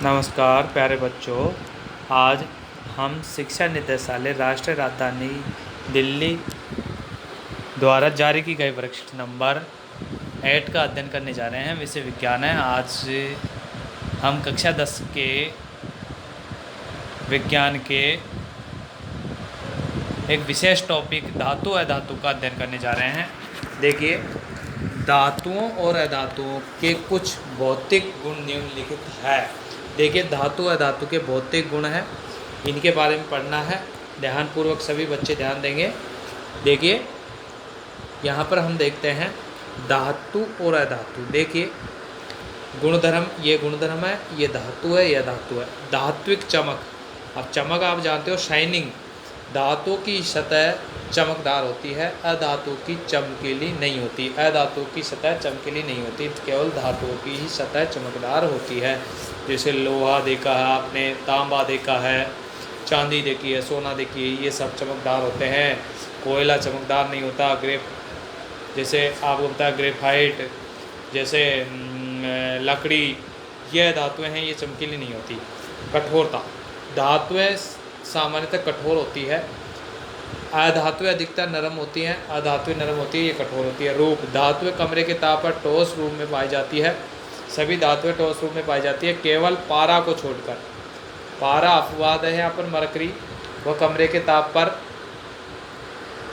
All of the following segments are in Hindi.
नमस्कार प्यारे बच्चों। आज हम शिक्षा निदेशालय राष्ट्रीय राजधानी दिल्ली द्वारा जारी की गई वर्कशीट नंबर 8 का अध्ययन करने जा रहे हैं। विषय विज्ञान है। आज हम कक्षा 10 के विज्ञान के एक विशेष टॉपिक धातु अधातु का अध्ययन करने जा रहे हैं। देखिए, धातुओं और अधातुओं के कुछ भौतिक गुण निम्नलिखित है। देखिए, धातु अधातु के भौतिक गुण हैं, इनके बारे में पढ़ना है। ध्यानपूर्वक सभी बच्चे ध्यान देंगे। देखिए, यहाँ पर हम देखते हैं धातु और अधातु। देखिए, गुणधर्म, ये गुणधर्म है, ये धातु है, यह धातु है। धात्विक चमक, अब चमक आप जानते हो, शाइनिंग। धातु की सतह चमकदार होती है, अधातु की चमकीली नहीं होती। अधातु की सतह चमकीली नहीं होती, केवल धातुओं की ही सतह चमकदार होती है। जैसे लोहा देखा है आपने, तांबा देखा है, चांदी देखी है, सोना देखी है, ये सब चमकदार होते हैं। कोयला चमकदार नहीं होता। जैसे आपको पता है ग्रेफाइट, जैसे लकड़ी, ये धातुएं हैं, ये चमकीली नहीं होती। कठोरता, धातुएं सामान्यतः कठोर होती है। अधातुएं अधिकतर नरम होती हैं, अधातुएं नरम होती है, ये कठोर होती है। रूप, धातुएं कमरे के ताप पर ठोस रूप में पाई जाती है। सभी धातुएं ठोस रूप में पाई जाती है, केवल पारा को छोड़कर। पारा अपवाद है यहाँ पर, मरकरी, वह कमरे के ताप पर,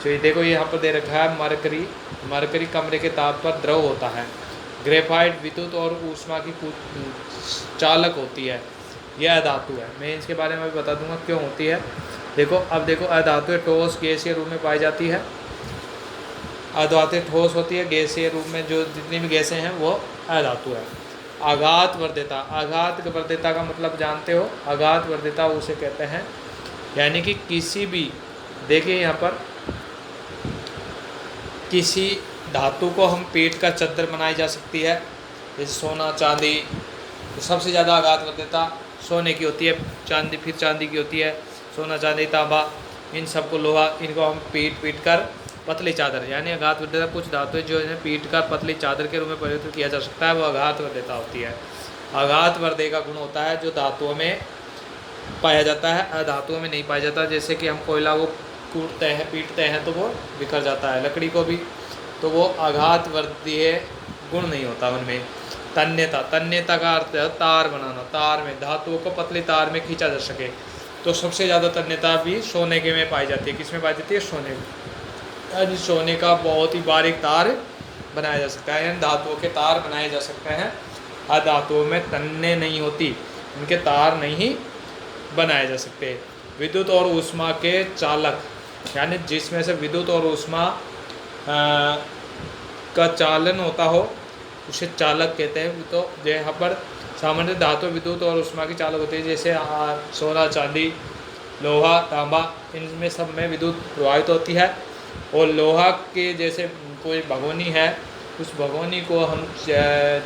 तो देखो यहाँ पर दे रखा है मरकरी, मरकरी कमरे के ताप पर द्रव होता है। ग्रेफाइट विद्युत और ऊष्मा की चालक होती है, यह अधातु है। मैं इसके बारे में भी बता दूंगा क्यों होती है। देखो, अब देखो, अधातुएं ठोस गैसीय रूप में पाई जाती है। अधातुएं ठोस होती है, गैसीय रूप में जो जितनी भी गैसें हैं वो अधातु है। आघात वर्ध्यता, आघात वर्ध्यता का मतलब जानते हो, आघात वर्ध्यता उसे कहते हैं, यानी कि किसी भी, देखिए यहाँ पर, किसी धातु को हम पीट कर चद्दर बनाई जा सकती है, जैसे सोना चांदी। तो सबसे ज़्यादा आघात वर्ध्यता सोने की होती है, चांदी, फिर चांदी की होती है, सोना चांदी तांबा, इन सबको लोहा, इनको हम पीट कर पतली चादर, यानी आघात वर्ध्यता कुछ धातुएं जो है पीट कर पतली चादर के रूप में परिवर्तित किया जा सकता है, वो आघात वर्ध्यता होती है। आघात वर्धे का गुण होता है जो धातुओं में पाया जाता है, अधातुओं में नहीं पाया जाता। जैसे कि हम कोयला को कूटते हैं, पीटते हैं तो वो बिखर जाता है, लकड़ी को भी, तो वो आघात वर्धीय गुण नहीं होता उनमें। तन्यता, तन्यता का अर्थ है तार बनाना, तार में, धातुओं को पतली तार में खींचा जा सके। तो सबसे ज़्यादा तन्यता भी सोने के में पाई जाती है। किस में पाई जाती है? सोने में, यानी सोने का बहुत ही बारीक तार बनाया जा सकता है, यानी धातुओं के तार बनाए जा सकते हैं। अधातुओं में तन्ने नहीं होती, उनके तार नहीं बनाए जा सकते। विद्युत और ऊष्मा के चालक, यानी जिसमें से विद्युत और ऊष्मा का चालन होता हो उसे चालक कहते हैं। तो यहाँ पर सामान्य धातु विद्युत और ऊष्मा की चालक होती है, जैसे सोना चांदी लोहा तांबा, इनमें सब में विद्युत प्रवाहित होती है। और लोहा के जैसे कोई भगोनी है, उस भगोनी को हम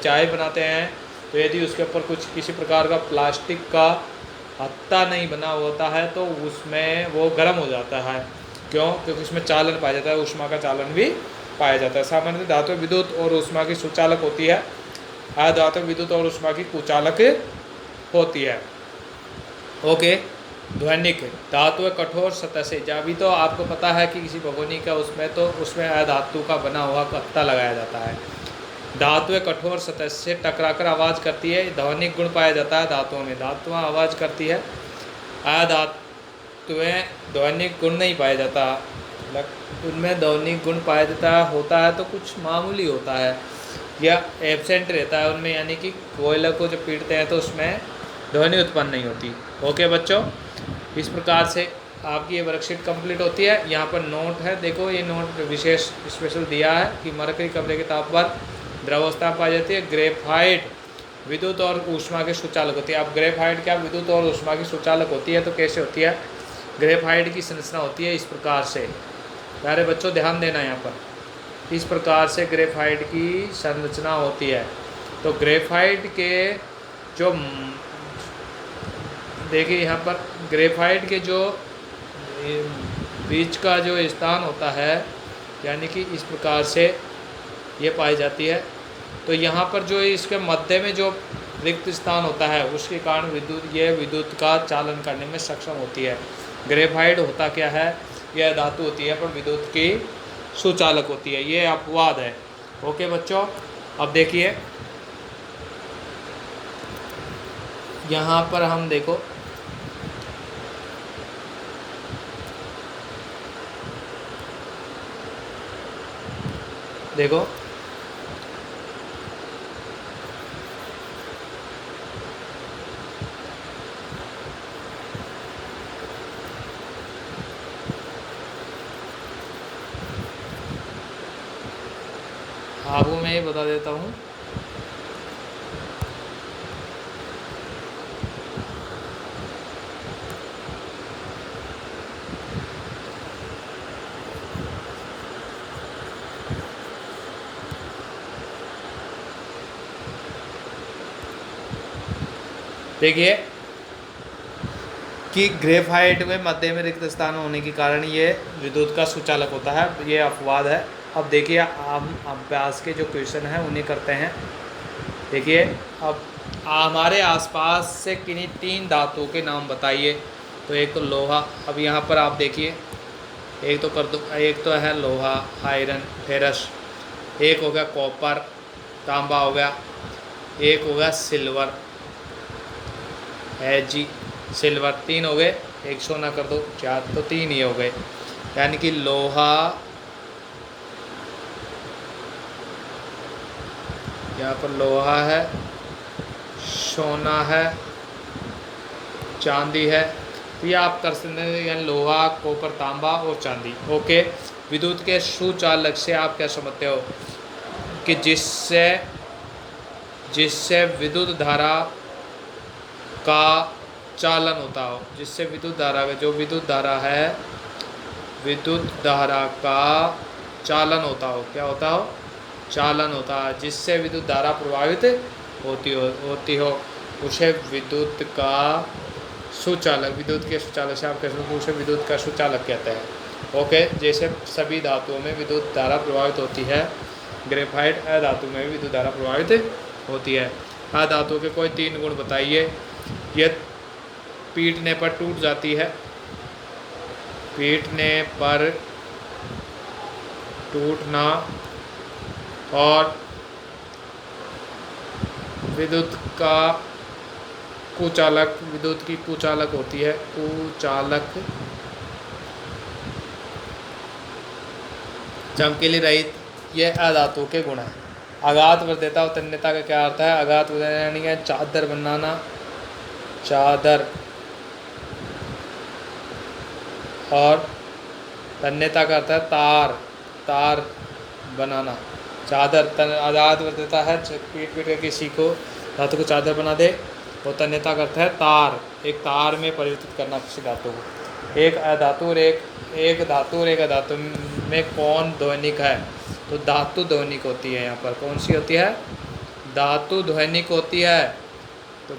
चाय बनाते हैं, तो यदि उसके ऊपर कुछ किसी प्रकार का प्लास्टिक का हत्ता नहीं बना होता है तो उसमें वो गर्म हो जाता है। क्यों? क्योंकि उसमें चालन पाया जाता है, ऊष्मा का चालन भी पाया जाता है। सामान्य धातु विद्युत और ऊष्मा की सुचालक होती है, अधातु विद्युत और ऊष्मा की कुचालक होती है। ओके। ध्वनिक, धातु कठोर सतह से, जब भी तो आपको पता है कि किसी भगोनी का उसमें, तो उसमें अधातु का बना हुआ कत्ता लगाया जाता है। धातुएं कठोर सतह से टकराकर आवाज़ करती है, ध्वनिक गुण पाया जाता है धातुओं में, धातुआं आवाज़ करती है। अधातुएं ध्वनिक गुण नहीं पाया जाता, उनमें ध्वनिक गुण पाया जाता होता है तो कुछ मामूली होता है या एब्सेंट रहता है उनमें, यानी कि कोयला को जब पीटते हैं तो उसमें ध्वनि उत्पन्न नहीं होती। ओके बच्चों, इस प्रकार से आपकी ये वर्कशीट कंप्लीट होती है। यहाँ पर नोट है, देखो ये नोट विशेष स्पेशल दिया है कि मरकरी कमरे के ताप पर द्रवावस्था पाई जाती है। ग्रेफाइट विद्युत और ऊष्मा के सुचालक होती है। अब ग्रेफाइट क्या विद्युत और ऊष्मा की सुचालक होती है, तो कैसे होती है? ग्रेफाइट की संरचना होती है इस प्रकार से, प्यारे बच्चों ध्यान देना यहाँ पर, इस प्रकार से ग्रेफाइट की संरचना होती है। तो ग्रेफाइट के जो, देखिए यहाँ पर ग्रेफाइट के जो बीच का जो स्थान होता है, यानी कि इस प्रकार से ये पाई जाती है। तो यहाँ पर जो इसके मध्य में जो रिक्त स्थान होता है उसके कारण विद्युत का चालन करने में सक्षम होती है। ग्रेफाइट होता क्या है, यह धातु होती है पर विद्युत की सुचालक होती है, ये अपवाद है। ओके बच्चों, अब देखिए यहाँ पर हम देखो देखो आपको मैं ये बता देता हूँ। देखिए कि ग्रेफाइट में मध्य में रिक्त स्थान होने के कारण ये विद्युत का सुचालक होता है, ये अपवाद है। अब देखिए हम अभ्यास के जो क्वेश्चन हैं उन्हें करते हैं। देखिए अब हमारे आसपास से किन्हीं 3 धातुओं के नाम बताइए। तो एक तो लोहा, अब यहाँ पर आप देखिए एक तो कर दो, एक तो है लोहा आयरन फेरस, एक हो गया कॉपर तांबा हो गया, एक हो गया सिल्वर है जी सिल्वर, 3 हो गए, एक सोना कर दो 4, तो 3 ही हो गए। यानी कि लोहा, यहाँ पर लोहा है, सोना है, चांदी है, तो ये आप कर सकते हैं यानी लोहा कॉपर तांबा और चांदी। ओके, विद्युत के सुचालक से आप क्या समझते हो कि जिससे विद्युत धारा का चालन होता हो, जिससे विद्युत धारा का जो विद्युत धारा है विद्युत धारा का चालन होता हो, क्या होता हो, चालन होता है, जिससे विद्युत धारा प्रभावित होती हो उसे विद्युत का सुचालक, विद्युत के सुचालक से आप कह सकते हो उसे विद्युत का सुचालक कहते हैं। ओके, जैसे सभी धातुओं में विद्युत धारा प्रभावित होती है, ग्रेफाइट अधातु में भी विद्युत धारा प्रभावित होती है। अधातु के कोई 3 गुण बताइए। ये पीटने पर टूट जाती है, पीटने पर टूटना, और विद्युत का कुचालक, विद्युत की कुचालक होती है, कुचालक, चमकीली रहित, ये अधातु के गुण हैं। आघात वर्ध्यता और तन्यता का क्या अर्थ है? आघात वर्ध्यता यानी कि चादर बनाना, चादर, और तन्यता का अर्थ है तार, तार बनाना, चादर। आघात वर्ध्यता है पीट पीट कर किसी को धातु को चादर बना दे, और तन्यता का अर्थ है तार, एक तार में परिवर्तित करना किसी धातु को। एक अधातु और एक धातु और एक अधातु में कौन ध्वनिक है? तो धातु ध्वनिक होती है। यहाँ पर कौन सी होती है? धातु ध्वनिक होती है। तो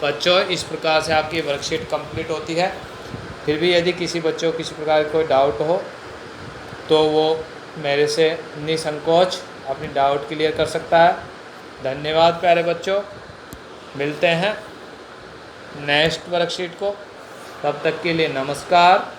बच्चों इस प्रकार से आपकी वर्कशीट कंप्लीट होती है। फिर भी यदि किसी बच्चों को किसी प्रकार कोई डाउट हो तो वो मेरे से निसंकोच अपनी डाउट क्लियर कर सकता है। धन्यवाद प्यारे बच्चों, मिलते हैं नेक्स्ट वर्कशीट को, तब तक के लिए नमस्कार।